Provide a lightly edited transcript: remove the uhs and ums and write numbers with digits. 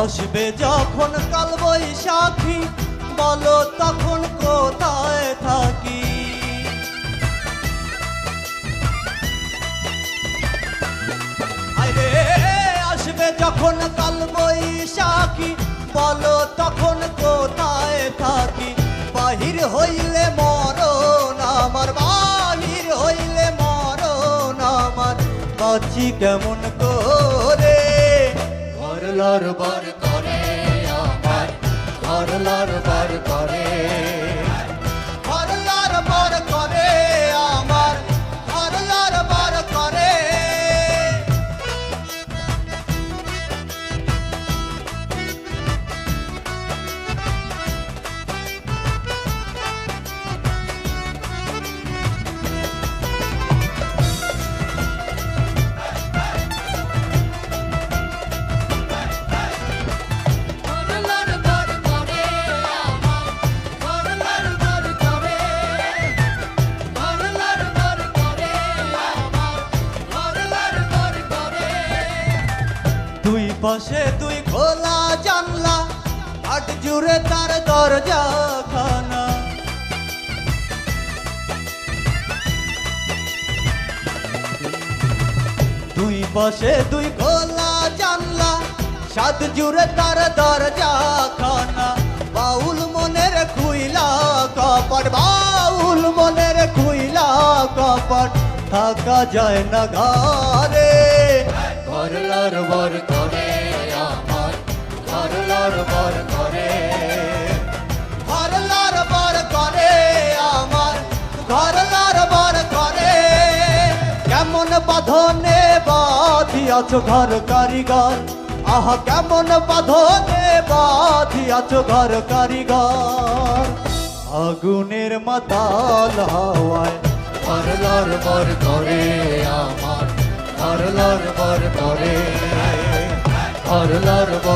আসবে যখন কাল বৈশাখী, বলো তখন কোথায় থাকি। আরে আসবে যখন কাল বৈশাখী, বলো তখন কোথায় থাকি। বাহির হইলে মরণ আমার, বাহির হইলে মরণ আমার, বাঁচি কেমন করে। ঘর লড়বড় করে আমার, ঘর লড়বড় করে, ঘর লড়বড় করে আমার, ঘর লড়বড় করে। দুই পাশে দুই খোলা জানলা, হাট জুড়ে তার দরজা খানা। দুই পাশে দুই খোলা জানলা, সাত জুড়ে তার দরজা খানা। বাউল মনের খুইলা কপাট, বাউল মনের খুইলা কপাট, থাকা যায় না ঘরে। ঘর লড়বড় করে আমার, ঘর লড়বড় করে, ঘর লড়বড় করে আমার, ঘর লড়বড় করে। কেমন বাঁধনে বাঁধিয়াছ ঘর কারিগর, আহা কেমন বাঁধনে বাঁধিয়াছ ঘর কারিগর। আগুনের মাতাল হাওয়ায় ঘর লড়বড় করে আমার, ঘর লড়বড় করে, ঘর লড়বড়।